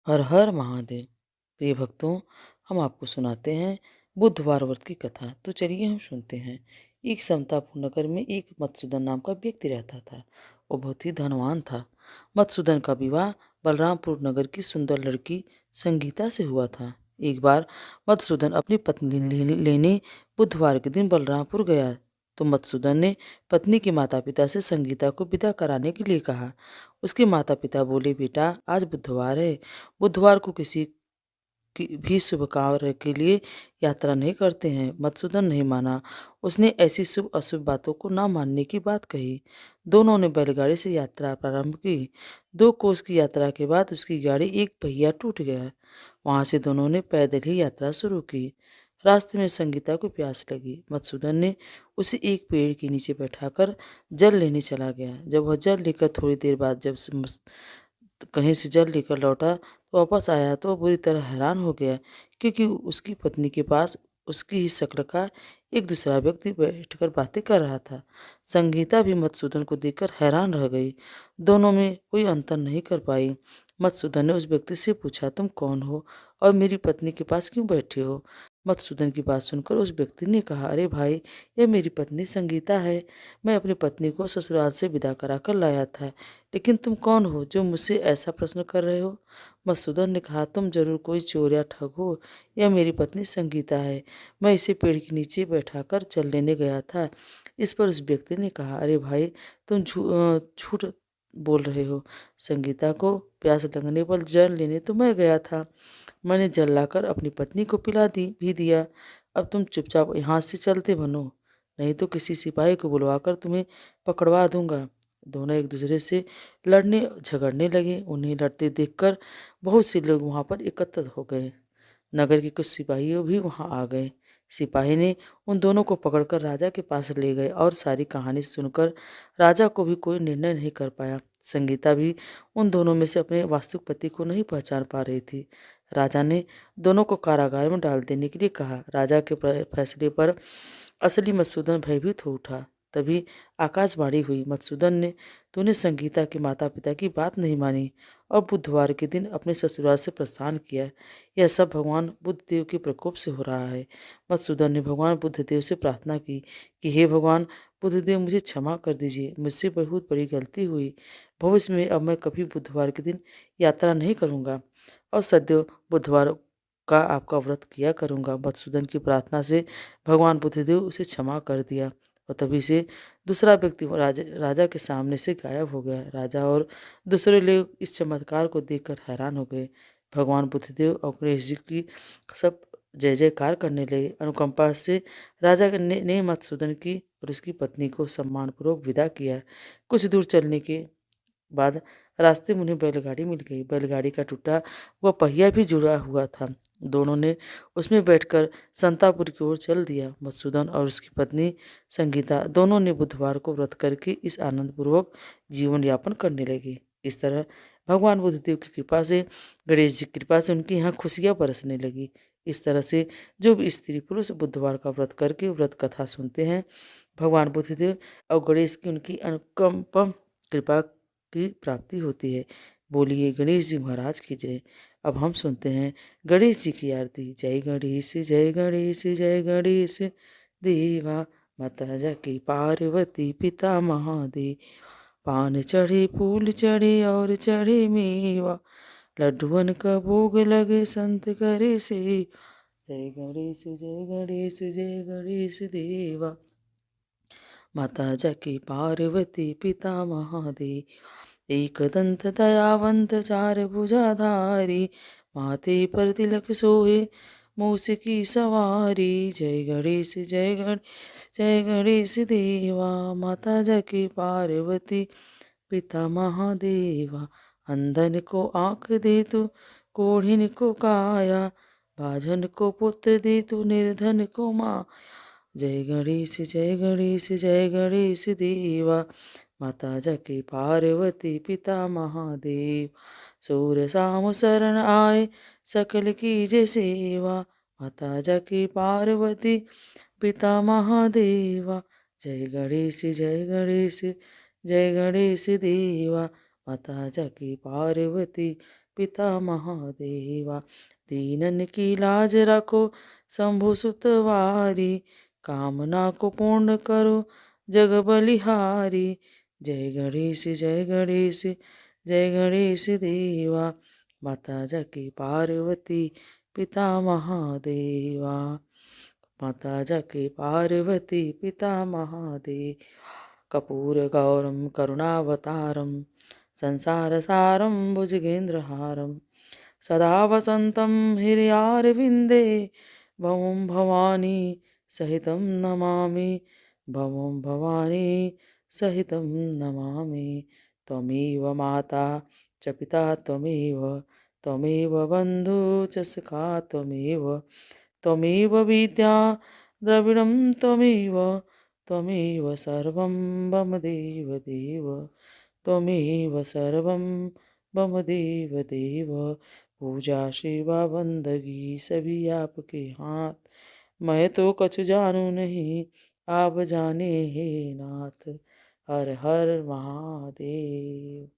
हर हर महादेव। प्रिय भक्तों, हम आपको सुनाते हैं बुधवार व्रत की कथा। तो चलिए हम सुनते हैं। एक समतापुर नगर में एक मधुसूदन नाम का व्यक्ति रहता था। वो बहुत ही धनवान था। मधुसूदन का विवाह बलरामपुर नगर की सुंदर लड़की संगीता से हुआ था। एक बार मधुसूदन अपनी पत्नी लेने बुधवार के दिन बलरामपुर गया तो मधुसूदन ने पत्नी के माता पिता से संगीता को विदा कराने के लिए कहा। उसके माता पिता बोले, बेटा आज बुधवार है, बुधवार को किसी की भी शुभ कार्य के लिए यात्रा नहीं करते हैं। मधुसूदन नहीं माना। उसने ऐसी शुभ अशुभ बातों को ना मानने की बात कही। दोनों ने बैलगाड़ी से यात्रा प्रारंभ की। 2 कोस की यात्रा के बाद उसकी गाड़ी एक पहिया टूट गया। वहां से दोनों ने पैदल ही यात्रा शुरू की। रास्ते में संगीता को प्यास लगी। मधुसूदन ने उसे एक पेड़ के नीचे बैठाकर जल लेने चला गया। जब वह जल लेकर थोड़ी देर बाद कहीं से जल लेकर लौटा तो वापस आया तो वह बुरी तरह हैरान हो गया, क्योंकि उसकी पत्नी के पास उसकी ही शक्ल का एक दूसरा व्यक्ति बैठकर बातें कर रहा था। संगीता भी मधुसूदन को देखकर हैरान रह गई। दोनों में कोई अंतर नहीं कर पाई। मधुसूदन ने उस व्यक्ति से पूछा, तुम कौन हो और मेरी पत्नी के पास क्यों बैठे हो? मधुसूदन की बात सुनकर उस व्यक्ति ने कहा, अरे भाई, यह मेरी पत्नी संगीता है। मैं अपनी पत्नी को ससुराल से विदा कराकर लाया था। लेकिन तुम कौन हो जो मुझसे ऐसा प्रश्न कर रहे हो? मधुसूदन ने कहा, तुम जरूर कोई चोर या ठग हो। यह मेरी पत्नी संगीता है। मैं इसे पेड़ के नीचे बैठाकर चल लेने गया था। इस पर उस व्यक्ति ने कहा, अरे भाई, तुम झूठ बोल रहे हो। संगीता को प्यास लगने पर जल लेने तो मैं गया था। मैंने जल लाकर अपनी पत्नी को पिला दी भी दिया। अब तुम चुपचाप यहाँ से चलते बनो, नहीं तो किसी सिपाही को बुलवाकर तुम्हें पकड़वा दूंगा। दोनों एक दूसरे से लड़ने झगड़ने लगे। उन्हें लड़ते देखकर बहुत से लोग वहां पर एकत्रित हो गए। नगर के कुछ सिपाहियों भी वहां आ गए। सिपाही ने उन दोनों को पकड़कर राजा के पास ले गए और सारी कहानी सुनकर राजा को भी कोई निर्णय नहीं कर पाया। संगीता भी उन दोनों में से अपने वास्तविक पति को नहीं पहचान पा रही थी। राजा ने दोनों को कारागार में डाल देने के लिए कहा। राजा के फैसले पर असली मधुसूदन भयभीत हो उठा। तभी आकाशवाणी हुई, मधुसूदन ने तूने संगीता के माता पिता की बात नहीं मानी और बुधवार के दिन अपने ससुराल से प्रस्थान किया। यह सब भगवान बुद्धदेव के प्रकोप से हो रहा है। मधुसूदन ने भगवान बुद्धदेव से प्रार्थना की कि हे भगवान बुद्धदेव, मुझे क्षमा कर दीजिए। मुझसे बहुत बड़ी गलती हुई। भविष्य में अब मैं कभी बुधवार के दिन यात्रा नहीं करूँगा और सदैव बुधवार का आपका व्रत किया करूँगा। मधुसूदन की प्रार्थना से भगवान बुद्धदेव उसे क्षमा कर दिया और तभी से दूसरा व्यक्ति राजा के सामने से गायब हो गया। राजा और दूसरे लोग इस चमत्कार को देखकर हैरान हो गए। भगवान बुद्धदेव और गणेश जी की सब जय जयकार करने लगे। अनुकंपा से राजा ने मधुसूदन की और उसकी पत्नी को सम्मानपूर्वक विदा किया। कुछ दूर चलने के बाद रास्ते में उन्हें बैलगाड़ी मिल गई। बैलगाड़ी का टूटा हुआ पहिया भी जुड़ा हुआ था। दोनों ने उसमें बैठकर संतापुर की ओर चल दिया। मधुसूदन और उसकी पत्नी संगीता दोनों ने बुधवार को व्रत करके इस आनंदपूर्वक जीवन यापन करने लगे। इस तरह भगवान बुद्धदेव की कृपा से, गणेश जी की कृपा से उनके यहाँ खुशियाँ बरसने लगी। इस तरह से जो भी स्त्री पुरुष बुधवार का व्रत करके व्रत कथा सुनते हैं, भगवान बुद्धदेव और गणेश की उनकी अनुकंपा कृपा की प्राप्ति होती है। बोलिए गणेश जी महाराज की जय। अब हम सुनते हैं गणेश जी की आरती। जय गणेश जय गणेश जय गणेश देवा, माता जाकी पार्वती पिता महादेव। पान चढ़े फूल चढ़े और चढ़े मेवा, लड्डुअन का भोग लगे संत करे से। जय गणेश जय गणेश जय गणेश देवा, माता जाकी पार्वती पिता महादेव। एक दंत दयावंत चार भुजाधारी, माथे पर तिलक सोहे मूस की सवारी। जय गणेश जय गणेश जय गणेश देवा, माता जाकी पार्वती पिता महादेवा। अंधन को आँख दे तू, कोढ़िन को काया, बाझन को पुत्र दे तू, निर्धन को माँ। जय गणेश जय गणेश जय गणेश देवा, माता जाके पार्वती पिता महादेव। सूर साम शरण आए सकल कीजे सेवा, माता जाके पार्वती पिता महादेवा। जय गणेश जय गणेश जय गणेश देवा, माता जाके पार्वती पिता महादेवा। दीनन की लाज रखो शंभु सुतवारी, कामना को पूर्ण करो जग बलिहारी। जय गणेश जय गणेश जय गणेश देवा, माता जाकी पार्वती पिता महादेवा। माता जाकी पार्वती पिता महादेव। कपूर गौरम करुणावतारम संसारसारं भुजगेन्द्रहारं, सदा वसन्तं हृदयारविन्दे भवं भवानी सहितं नमामि। भवं भवानी सहितं नमामि। त्वमेव माता च पिता त्वमेव, त्वमेव बन्धु च सखा त्वमेव, त्वमेव विद्या द्रविणं त्वमेव, त्वमेव सर्वं मम देव देव। त्वमेव सर्वं मम देव देव। पूजा सेवा बंदगी सभी आपके हाथ, मैं तो कछु जानू नहीं आप जाने हे नाथ। हर हर महादेव।